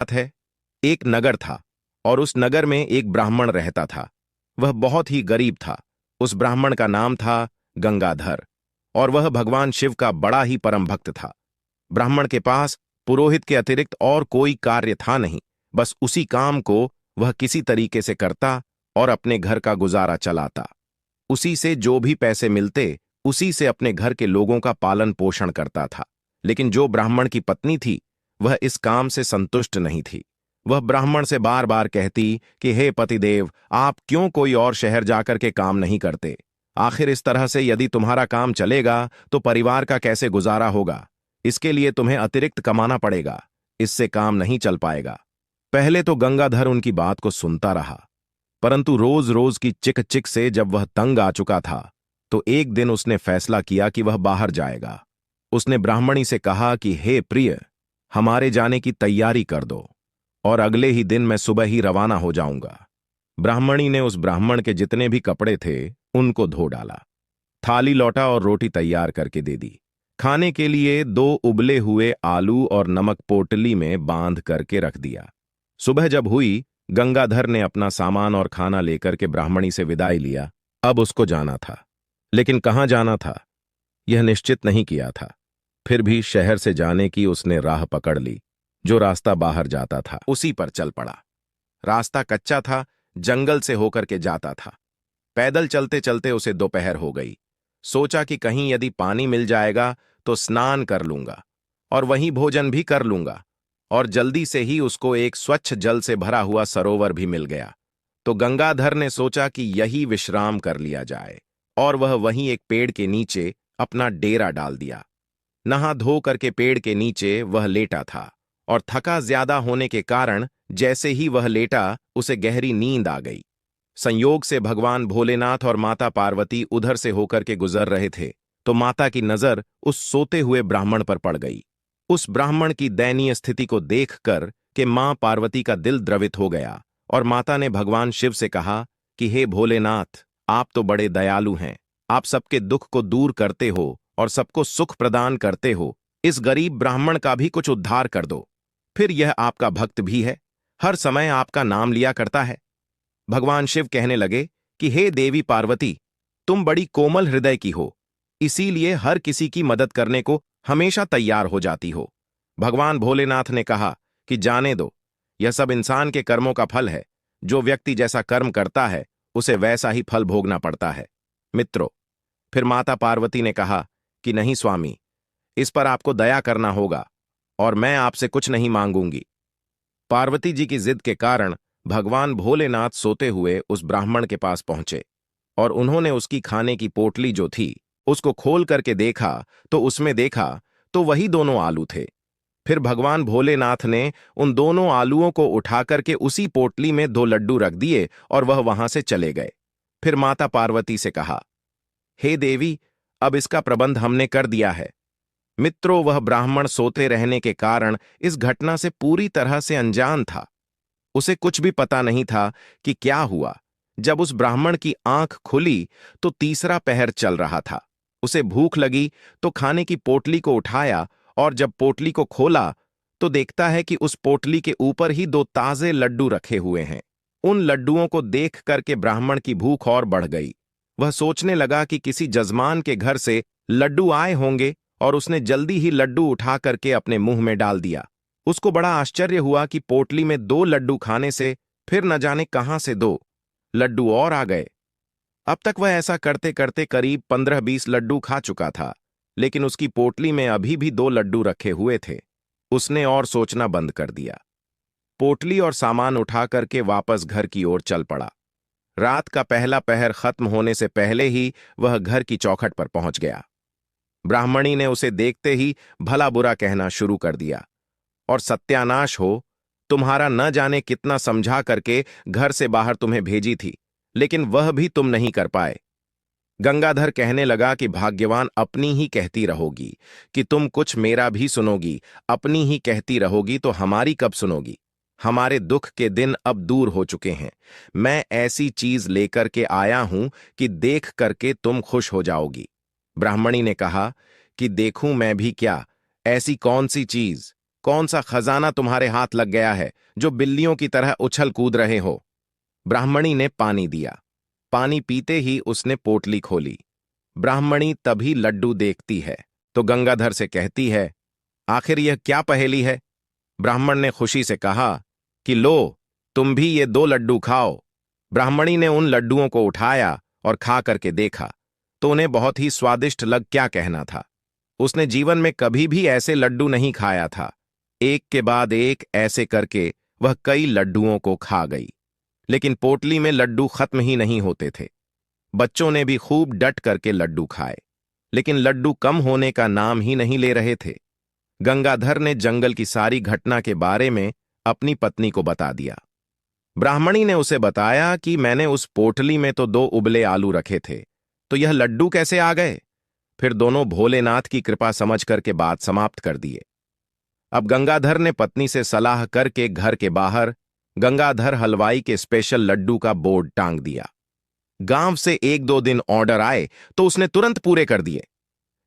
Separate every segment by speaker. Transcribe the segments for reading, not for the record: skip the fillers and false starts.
Speaker 1: बात है, एक नगर था और उस नगर में एक ब्राह्मण रहता था। वह बहुत ही गरीब था। उस ब्राह्मण का नाम था गंगाधर और वह भगवान शिव का बड़ा ही परम भक्त था। ब्राह्मण के पास पुरोहित के अतिरिक्त और कोई कार्य था नहीं। बस उसी काम को वह किसी तरीके से करता और अपने घर का गुजारा चलाता। उसी से जो भी पैसे मिलते, उसी से अपने घर के लोगों का पालन पोषण करता था। लेकिन जो ब्राह्मण की पत्नी थी, वह इस काम से संतुष्ट नहीं थी। वह ब्राह्मण से बार बार कहती कि हे पतिदेव, आप क्यों कोई और शहर जाकर के काम नहीं करते? आखिर इस तरह से यदि तुम्हारा काम चलेगा तो परिवार का कैसे गुजारा होगा? इसके लिए तुम्हें अतिरिक्त कमाना पड़ेगा। इससे काम नहीं चल पाएगा। पहले तो गंगाधर उनकी बात को सुनता रहा, परंतु रोज रोज की चिक चिक से जब वह तंग आ चुका था, तो एक दिन उसने फैसला किया कि वह बाहर जाएगा। उसने ब्राह्मणी से कहा कि हे प्रिय, हमारे जाने की तैयारी कर दो और अगले ही दिन मैं सुबह ही रवाना हो जाऊंगा। ब्राह्मणी ने उस ब्राह्मण के जितने भी कपड़े थे उनको धो डाला, थाली लौटा और रोटी तैयार करके दे दी। खाने के लिए 2 उबले हुए आलू और नमक पोटली में बांध करके रख दिया। सुबह जब हुई, गंगाधर ने अपना सामान और खाना लेकर के ब्राह्मणी से विदाई लिया। अब उसको जाना था, लेकिन कहाँ जाना था यह निश्चित नहीं किया था। फिर भी शहर से जाने की उसने राह पकड़ ली। जो रास्ता बाहर जाता था उसी पर चल पड़ा। रास्ता कच्चा था, जंगल से होकर के जाता था। पैदल चलते चलते उसे दोपहर हो गई। सोचा कि कहीं यदि पानी मिल जाएगा तो स्नान कर लूंगा और वहीं भोजन भी कर लूंगा। और जल्दी से ही उसको एक स्वच्छ जल से भरा हुआ सरोवर भी मिल गया। तो गंगाधर ने सोचा कि यही विश्राम कर लिया जाए और वह वहीं एक पेड़ के नीचे अपना डेरा डाल दिया। नहा धो करके पेड़ के नीचे वह लेटा था और थका ज्यादा होने के कारण जैसे ही वह लेटा, उसे गहरी नींद आ गई। संयोग से भगवान भोलेनाथ और माता पार्वती उधर से होकर के गुजर रहे थे, तो माता की नजर उस सोते हुए ब्राह्मण पर पड़ गई। उस ब्राह्मण की दयनीय स्थिति को देखकर कि मां पार्वती का दिल द्रवित हो गया और माता ने भगवान शिव से कहा कि हे भोलेनाथ, आप तो बड़े दयालु हैं। आप सबके दुख को दूर करते हो और सबको सुख प्रदान करते हो। इस गरीब ब्राह्मण का भी कुछ उद्धार कर दो। फिर यह आपका भक्त भी है, हर समय आपका नाम लिया करता है। भगवान शिव कहने लगे कि हे देवी पार्वती, तुम बड़ी कोमल हृदय की हो, इसीलिए हर किसी की मदद करने को हमेशा तैयार हो जाती हो। भगवान भोलेनाथ ने कहा कि जाने दो, यह सब इंसान के कर्मों का फल है। जो व्यक्ति जैसा कर्म करता है उसे वैसा ही फल भोगना पड़ता है। मित्रों, फिर माता पार्वती ने कहा कि नहीं स्वामी, इस पर आपको दया करना होगा और मैं आपसे कुछ नहीं मांगूंगी। पार्वती जी की जिद के कारण भगवान भोलेनाथ सोते हुए उस ब्राह्मण के पास पहुंचे और उन्होंने उसकी खाने की पोटली जो थी उसको खोल करके देखा, तो उसमें देखा तो वही दोनों आलू थे। फिर भगवान भोलेनाथ ने उन दोनों आलूओं को उठा करके उसी पोटली में 2 लड्डू रख दिए और वह वहां से चले गए। फिर माता पार्वती से कहा, हे देवी, अब इसका प्रबंध हमने कर दिया है। मित्रों, वह ब्राह्मण सोते रहने के कारण इस घटना से पूरी तरह से अनजान था। उसे कुछ भी पता नहीं था कि क्या हुआ। जब उस ब्राह्मण की आंख खुली तो तीसरा पहर चल रहा था। उसे भूख लगी तो खाने की पोटली को उठाया और जब पोटली को खोला तो देखता है कि उस पोटली के ऊपर ही 2 ताजे लड्डू रखे हुए हैं। उन लड्डुओं को देख करके ब्राह्मण की भूख और बढ़ गई। वह सोचने लगा कि किसी जजमान के घर से लड्डू आए होंगे और उसने जल्दी ही लड्डू उठा करके अपने मुंह में डाल दिया। उसको बड़ा आश्चर्य हुआ कि पोटली में 2 लड्डू खाने से फिर न जाने कहां से 2 लड्डू और आ गए। अब तक वह ऐसा करते करते करीब 15-20 लड्डू खा चुका था, लेकिन उसकी पोटली में अभी भी 2 लड्डू रखे हुए थे। उसने और सोचना बंद कर दिया। पोटली और सामान उठा करके वापस घर की ओर चल पड़ा। रात का पहला पहर खत्म होने से पहले ही वह घर की चौखट पर पहुंच गया। ब्राह्मणी ने उसे देखते ही भला बुरा कहना शुरू कर दिया और सत्यानाश हो, तुम्हारा न जाने कितना समझा करके घर से बाहर तुम्हें भेजी थी, लेकिन वह भी तुम नहीं कर पाए। गंगाधर कहने लगा कि भाग्यवान, अपनी ही कहती रहोगी कि तुम कुछ मेरा भी सुनोगी, अपनी ही कहती रहोगी तो हमारी कब सुनोगी? हमारे दुख के दिन अब दूर हो चुके हैं। मैं ऐसी चीज लेकर के आया हूं कि देख करके तुम खुश हो जाओगी। ब्राह्मणी ने कहा कि देखूं मैं भी क्या, ऐसी कौन सी चीज? कौन सा खजाना तुम्हारे हाथ लग गया है जो बिल्लियों की तरह उछल कूद रहे हो? ब्राह्मणी ने पानी दिया। पानी पीते ही उसने पोटली खोली। ब्राह्मणी तभी लड्डू देखती है तो गंगाधर से कहती है, आखिर यह क्या पहेली है? ब्राह्मण ने खुशी से कहा कि लो, तुम भी ये 2 लड्डू खाओ। ब्राह्मणी ने उन लड्डुओं को उठाया और खा करके देखा तो उन्हें बहुत ही स्वादिष्ट लग, क्या कहना था। उसने जीवन में कभी भी ऐसे लड्डू नहीं खाया था। एक के बाद एक ऐसे करके वह कई लड्डुओं को खा गई, लेकिन पोटली में लड्डू खत्म ही नहीं होते थे। बच्चों ने भी खूब डट करके लड्डू खाए, लेकिन लड्डू कम होने का नाम ही नहीं ले रहे थे। गंगाधर ने जंगल की सारी घटना के बारे में अपनी पत्नी को बता दिया। ब्राह्मणी ने उसे बताया कि मैंने उस पोटली में तो 2 उबले आलू रखे थे, तो यह लड्डू कैसे आ गए? फिर दोनों भोलेनाथ की कृपा समझ करके बात समाप्त कर दिए। अब गंगाधर ने पत्नी से सलाह करके घर के बाहर गंगाधर हलवाई के स्पेशल लड्डू का बोर्ड टांग दिया। गांव से 1-2 दिन ऑर्डर आए तो उसने तुरंत पूरे कर दिए।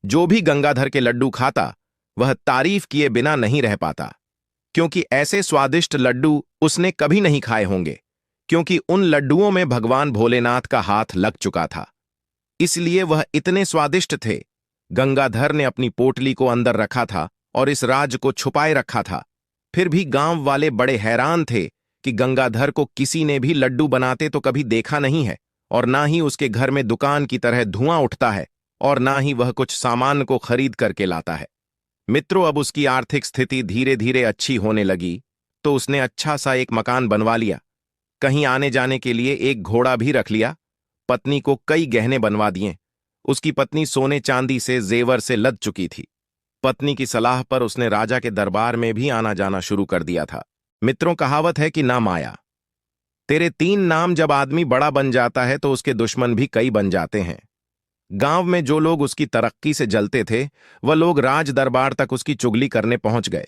Speaker 1: जो भी गंगाधर के लड्डू खाता वह तारीफ किए बिना नहीं रह पाता, क्योंकि ऐसे स्वादिष्ट लड्डू उसने कभी नहीं खाए होंगे, क्योंकि उन लड्डुओं में भगवान भोलेनाथ का हाथ लग चुका था, इसलिए वह इतने स्वादिष्ट थे। गंगाधर ने अपनी पोटली को अंदर रखा था और इस राज को छुपाए रखा था। फिर भी गांव वाले बड़े हैरान थे कि गंगाधर को किसी ने भी लड्डू बनाते तो कभी देखा नहीं है, और ना ही उसके घर में दुकान की तरह धुआं उठता है, और ना ही वह कुछ सामान को खरीद करके लाता है। मित्रों, अब उसकी आर्थिक स्थिति धीरे धीरे अच्छी होने लगी तो उसने अच्छा सा एक मकान बनवा लिया। कहीं आने जाने के लिए एक घोड़ा भी रख लिया। पत्नी को कई गहने बनवा दिए। उसकी पत्नी सोने चांदी से जेवर से लद चुकी थी। पत्नी की सलाह पर उसने राजा के दरबार में भी आना जाना शुरू कर दिया था। मित्रों, कहावत है कि ना माया तेरे 3 नाम, जब आदमी बड़ा बन जाता है तो उसके दुश्मन भी कई बन जाते हैं। गांव में जो लोग उसकी तरक्की से जलते थे वह लोग राज दरबार तक उसकी चुगली करने पहुंच गए।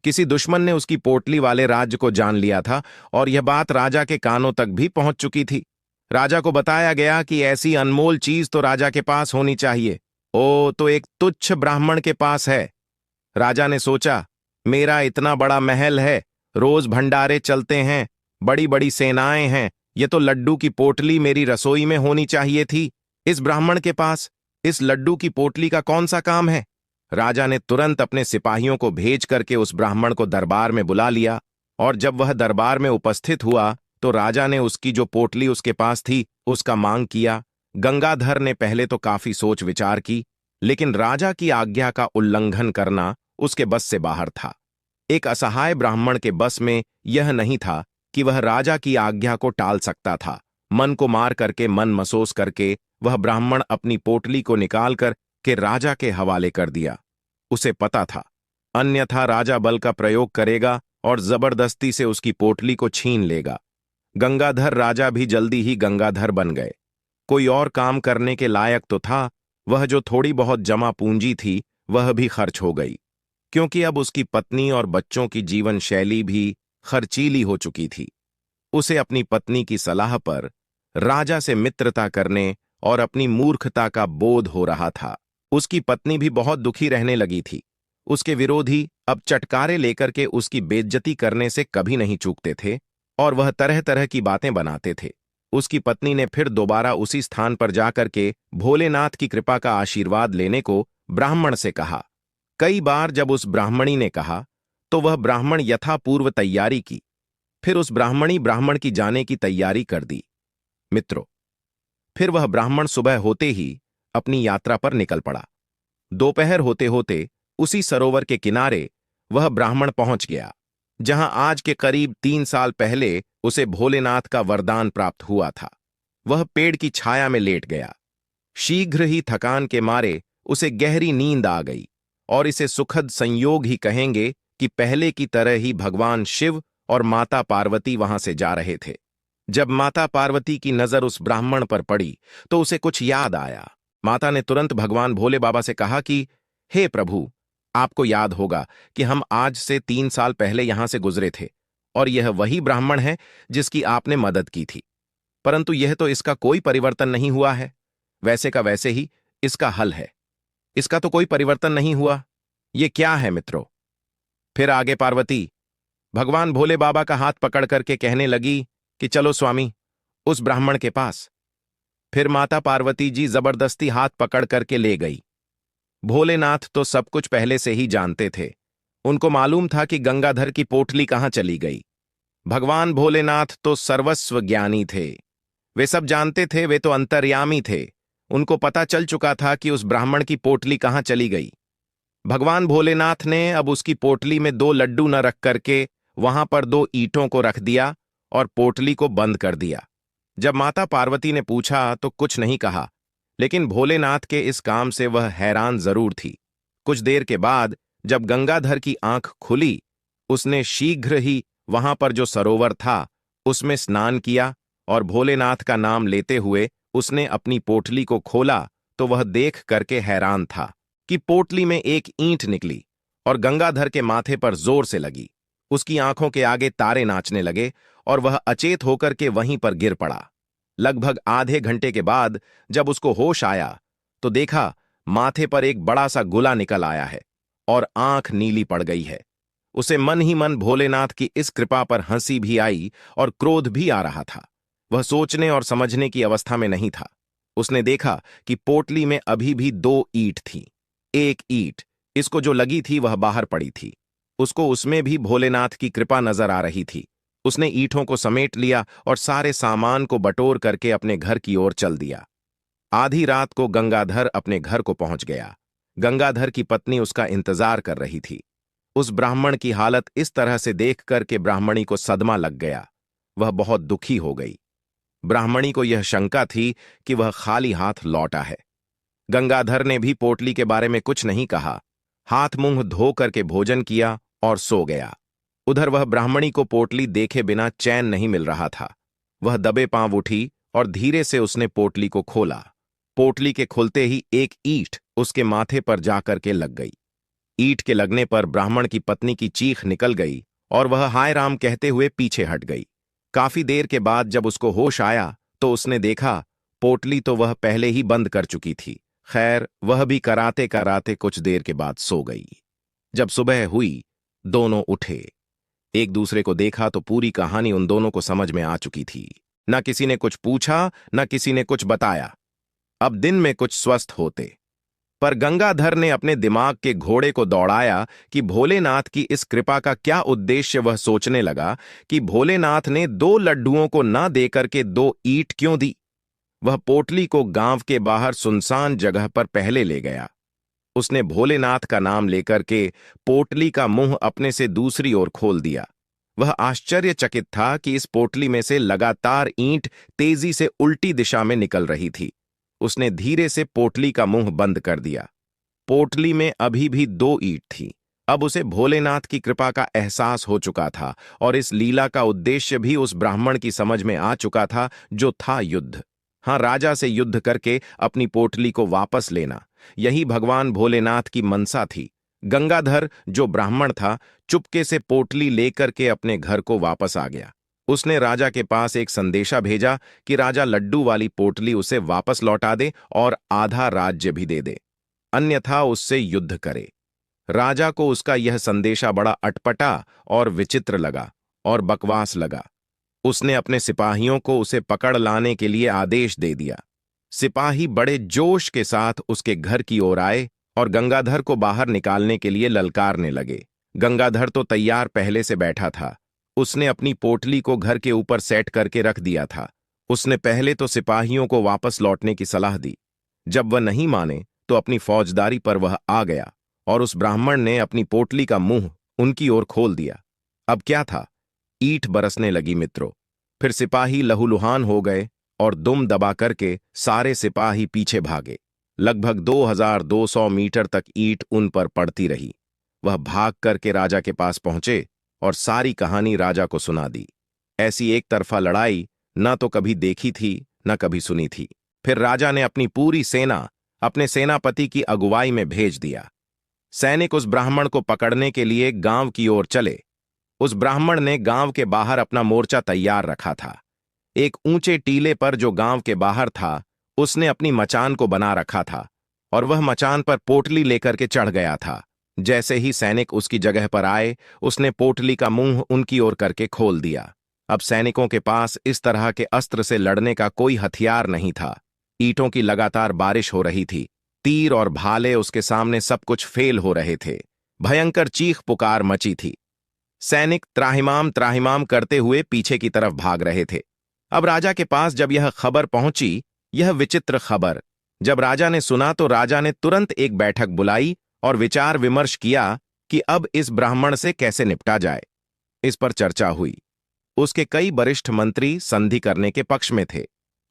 Speaker 1: किसी दुश्मन ने उसकी पोटली वाले राज्य को जान लिया था और यह बात राजा के कानों तक भी पहुंच चुकी थी। राजा को बताया गया कि ऐसी अनमोल चीज तो राजा के पास होनी चाहिए। ओ, तो एक तुच्छ ब्राह्मण के पास है। राजा ने सोचा, मेरा इतना बड़ा महल है, रोज भंडारे चलते हैं, बड़ी बड़ी सेनाएं हैं, ये तो लड्डू की पोटली मेरी रसोई में होनी चाहिए थी। इस ब्राह्मण के पास इस लड्डू की पोटली का कौन सा काम है? राजा ने तुरंत अपने सिपाहियों को भेज करके उस ब्राह्मण को दरबार में बुला लिया, और जब वह दरबार में उपस्थित हुआ तो राजा ने उसकी जो पोटली उसके पास थी उसका मांग किया। गंगाधर ने पहले तो काफी सोच विचार की, लेकिन राजा की आज्ञा का उल्लंघन करना उसके बस से बाहर था। एक असहाय ब्राह्मण के बस में यह नहीं था कि वह राजा की आज्ञा को टाल सकता था। मन को मार करके, मन मसोस करके वह ब्राह्मण अपनी पोटली को निकाल कर के राजा के हवाले कर दिया। उसे पता था अन्यथा राजा बल का प्रयोग करेगा और जबरदस्ती से उसकी पोटली को छीन लेगा। गंगाधर राजा भी जल्दी ही गंगाधर बन गए। कोई और काम करने के लायक तो था, वह जो थोड़ी बहुत जमा पूंजी थी वह भी खर्च हो गई, क्योंकि अब उसकी पत्नी और बच्चों की जीवन शैली भी खर्चीली हो चुकी थी। उसे अपनी पत्नी की सलाह पर राजा से मित्रता करने और अपनी मूर्खता का बोध हो रहा था। उसकी पत्नी भी बहुत दुखी रहने लगी थी। उसके विरोधी अब चटकारे लेकर के उसकी बेइज्जती करने से कभी नहीं चूकते थे और वह तरह तरह की बातें बनाते थे। उसकी पत्नी ने फिर दोबारा उसी स्थान पर जाकर के भोलेनाथ की कृपा का आशीर्वाद लेने को ब्राह्मण से कहा। कई बार जब उस ब्राह्मणी ने कहा तो वह ब्राह्मण यथापूर्व तैयारी की। फिर उस ब्राह्मण की जाने की तैयारी कर दी। मित्रों, फिर वह ब्राह्मण सुबह होते ही अपनी यात्रा पर निकल पड़ा। दोपहर होते होते उसी सरोवर के किनारे वह ब्राह्मण पहुंच गया जहां आज के करीब 3 साल पहले उसे भोलेनाथ का वरदान प्राप्त हुआ था। वह पेड़ की छाया में लेट गया। शीघ्र ही थकान के मारे उसे गहरी नींद आ गई, और इसे सुखद संयोग ही कहेंगे कि पहले की तरह ही भगवान शिव और माता पार्वती वहां से जा रहे थे। जब माता पार्वती की नजर उस ब्राह्मण पर पड़ी तो उसे कुछ याद आया। माता ने तुरंत भगवान भोले बाबा से कहा कि हे प्रभु, आपको याद होगा कि हम आज से 3 साल पहले यहां से गुजरे थे और यह वही ब्राह्मण है जिसकी आपने मदद की थी, परंतु यह तो इसका कोई परिवर्तन नहीं हुआ है। वैसे का वैसे ही इसका हल है। इसका तो कोई परिवर्तन नहीं हुआ। ये क्या है मित्रों? फिर आगे पार्वती भगवान भोले बाबा का हाथ पकड़ करके कहने लगी कि चलो स्वामी, उस ब्राह्मण के पास। फिर माता पार्वती जी जबरदस्ती हाथ पकड़ करके ले गई। भोलेनाथ तो सब कुछ पहले से ही जानते थे। उनको मालूम था कि गंगाधर की पोटली कहां चली गई। भगवान भोलेनाथ तो सर्वस्व ज्ञानी थे। वे सब जानते थे, वे तो अंतर्यामी थे। उनको पता चल चुका था कि उस ब्राह्मण की पोटली कहां चली गई। भगवान भोलेनाथ ने अब उसकी पोटली में 2 लड्डू न रख करके वहां पर 2 ईंटों को रख दिया और पोटली को बंद कर दिया। जब माता पार्वती ने पूछा तो कुछ नहीं कहा, लेकिन भोलेनाथ के इस काम से वह हैरान जरूर थी। कुछ देर के बाद जब गंगाधर की आंख खुली, उसने शीघ्र ही वहां पर जो सरोवर था उसमें स्नान किया और भोलेनाथ का नाम लेते हुए उसने अपनी पोटली को खोला तो वह देख करके हैरान था कि पोटली में एक ईंट निकली और गंगाधर के माथे पर जोर से लगी। उसकी आंखों के आगे तारे नाचने लगे और वह अचेत होकर के वहीं पर गिर पड़ा। लगभग आधे घंटे के बाद जब उसको होश आया तो देखा माथे पर एक बड़ा सा गुला निकल आया है और आंख नीली पड़ गई है। उसे मन ही मन भोलेनाथ की इस कृपा पर हंसी भी आई और क्रोध भी आ रहा था। वह सोचने और समझने की अवस्था में नहीं था। उसने देखा कि पोटली में अभी भी 2 ईंट थी। एक ईंट इसको जो लगी थी वह बाहर पड़ी थी। उसको उसमें भी भोलेनाथ की कृपा नजर आ रही थी। उसने ईंटों को समेट लिया और सारे सामान को बटोर करके अपने घर की ओर चल दिया। आधी रात को गंगाधर अपने घर को पहुंच गया। गंगाधर की पत्नी उसका इंतजार कर रही थी। उस ब्राह्मण की हालत इस तरह से देख करके ब्राह्मणी को सदमा लग गया। वह बहुत दुखी हो गई। ब्राह्मणी को यह शंका थी कि वह खाली हाथ लौटा है। गंगाधर ने भी पोटली के बारे में कुछ नहीं कहा। हाथ मुंह धो करके भोजन किया और सो गया। उधर वह ब्राह्मणी को पोटली देखे बिना चैन नहीं मिल रहा था। वह दबे पांव उठी और धीरे से उसने पोटली को खोला। पोटली के खुलते ही एक ईंट उसके माथे पर जाकर के लग गई। ईंट के लगने पर ब्राह्मण की पत्नी की चीख निकल गई और वह हाय राम कहते हुए पीछे हट गई। काफी देर के बाद जब उसको होश आया तो उसने देखा पोटली तो वह पहले ही बंद कर चुकी थी। खैर, वह भी कराते कराते कुछ देर के बाद सो गई। जब सुबह हुई, दोनों उठे। एक दूसरे को देखा तो पूरी कहानी उन दोनों को समझ में आ चुकी थी। न किसी ने कुछ पूछा, न किसी ने कुछ बताया। अब दिन में कुछ स्वस्थ होते, पर गंगाधर ने अपने दिमाग के घोड़े को दौड़ाया कि भोलेनाथ की इस कृपा का क्या उद्देश्य। वह सोचने लगा कि भोलेनाथ ने 2 लड्डुओं को न देकर के 2 ईंट क्यों दी। वह पोटली को गांव के बाहर सुनसान जगह पर पहले ले गया। उसने भोलेनाथ का नाम लेकर के पोटली का मुंह अपने से दूसरी ओर खोल दिया। वह आश्चर्यचकित था कि इस पोटली में से लगातार ईंट तेजी से उल्टी दिशा में निकल रही थी। उसने धीरे से पोटली का मुंह बंद कर दिया। पोटली में अभी भी 2 ईंट थी। अब उसे भोलेनाथ की कृपा का एहसास हो चुका था और इस लीला का उद्देश्य भी उस ब्राह्मण की समझ में आ चुका था, जो था युद्ध। हाँ, राजा से युद्ध करके अपनी पोटली को वापस लेना, यही भगवान भोलेनाथ की मनसा थी। गंगाधर, जो ब्राह्मण था, चुपके से पोटली लेकर के अपने घर को वापस आ गया। उसने राजा के पास एक संदेशा भेजा कि राजा लड्डू वाली पोटली उसे वापस लौटा दे और आधा राज्य भी दे दे, अन्यथा उससे युद्ध करे। राजा को उसका यह संदेशा बड़ा अटपटा और विचित्र लगा और बकवास लगा। उसने अपने सिपाहियों को उसे पकड़ लाने के लिए आदेश दे दिया। सिपाही बड़े जोश के साथ उसके घर की ओर आए और गंगाधर को बाहर निकालने के लिए ललकारने लगे। गंगाधर तो तैयार पहले से बैठा था। उसने अपनी पोटली को घर के ऊपर सेट करके रख दिया था। उसने पहले तो सिपाहियों को वापस लौटने की सलाह दी। जब वह नहीं माने तो अपनी फौजदारी पर वह आ गया और उस ब्राह्मण ने अपनी पोटली का मुंह उनकी ओर खोल दिया। अब क्या था, ईंट बरसने लगी मित्रों। फिर सिपाही लहूलुहान हो गए और दुम दबा करके सारे सिपाही पीछे भागे। लगभग 2200 मीटर तक ईंट उन पर पड़ती रही। वह भाग करके राजा के पास पहुंचे और सारी कहानी राजा को सुना दी। ऐसी एक तरफा लड़ाई न तो कभी देखी थी न कभी सुनी थी। फिर राजा ने अपनी पूरी सेना अपने सेनापति की अगुवाई में भेज दिया। सैनिक उस ब्राह्मण को पकड़ने के लिए गांव की ओर चले। उस ब्राह्मण ने गांव के बाहर अपना मोर्चा तैयार रखा था। एक ऊंचे टीले पर जो गांव के बाहर था, उसने अपनी मचान को बना रखा था और वह मचान पर पोटली लेकर के चढ़ गया था। जैसे ही सैनिक उसकी जगह पर आए, उसने पोटली का मुंह उनकी ओर करके खोल दिया। अब सैनिकों के पास इस तरह के अस्त्र से लड़ने का कोई हथियार नहीं था। ईंटों की लगातार बारिश हो रही थी, तीर और भाले उसके सामने सब कुछ फेल हो रहे थे। भयंकर चीख पुकार मची थी। सैनिक त्राहिमाम त्राहिमाम करते हुए पीछे की तरफ भाग रहे थे। अब राजा के पास जब यह खबर पहुंची, यह विचित्र खबर जब राजा ने सुना, तो राजा ने तुरंत एक बैठक बुलाई और विचार विमर्श किया कि अब इस ब्राह्मण से कैसे निपटा जाए। इस पर चर्चा हुई। उसके कई वरिष्ठ मंत्री संधि करने के पक्ष में थे।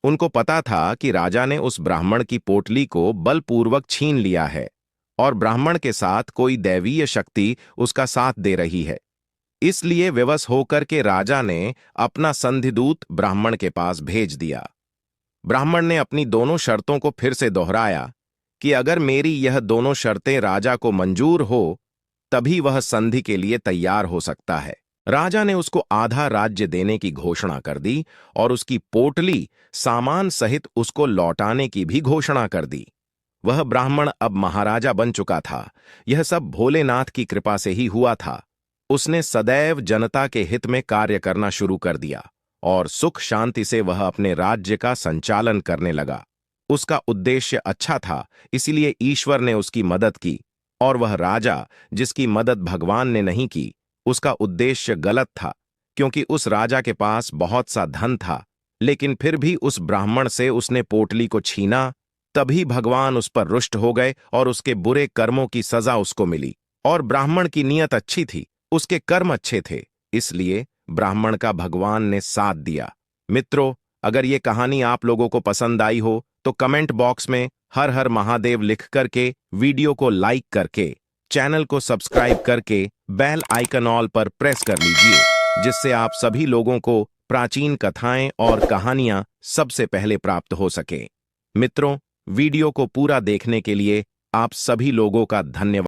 Speaker 1: उनको पता था कि राजा ने उस ब्राह्मण की पोटली को बलपूर्वक छीन लिया है और ब्राह्मण के साथ कोई दैवीय शक्ति उसका साथ दे रही है। इसलिए विवश होकर के राजा ने अपना संधिदूत ब्राह्मण के पास भेज दिया। ब्राह्मण ने अपनी दोनों शर्तों को फिर से दोहराया कि अगर मेरी यह दोनों शर्तें राजा को मंजूर हो, तभी वह संधि के लिए तैयार हो सकता है। राजा ने उसको आधा राज्य देने की घोषणा कर दी और उसकी पोटली सामान सहित उसको लौटाने की भी घोषणा कर दी। वह ब्राह्मण अब महाराजा बन चुका था। यह सब भोलेनाथ की कृपा से ही हुआ था। उसने सदैव जनता के हित में कार्य करना शुरू कर दिया और सुख शांति से वह अपने राज्य का संचालन करने लगा। उसका उद्देश्य अच्छा था, इसीलिए ईश्वर ने उसकी मदद की, और वह राजा जिसकी मदद भगवान ने नहीं की, उसका उद्देश्य गलत था, क्योंकि उस राजा के पास बहुत सा धन था, लेकिन फिर भी उस ब्राह्मण से उसने पोटली को छीना। तभी भगवान उस पर रुष्ट हो गए और उसके बुरे कर्मों की सजा उसको मिली। और ब्राह्मण की नीयत अच्छी थी, उसके कर्म अच्छे थे, इसलिए ब्राह्मण का भगवान ने साथ दिया। मित्रों, अगर ये कहानी आप लोगों को पसंद आई हो तो कमेंट बॉक्स में हर हर महादेव लिख करके, वीडियो को लाइक करके, चैनल को सब्सक्राइब करके बेल आइकन ऑल पर प्रेस कर लीजिए, जिससे आप सभी लोगों को प्राचीन कथाएं और कहानियां सबसे पहले प्राप्त हो सके। मित्रों, वीडियो को पूरा देखने के लिए आप सभी लोगों का धन्यवाद।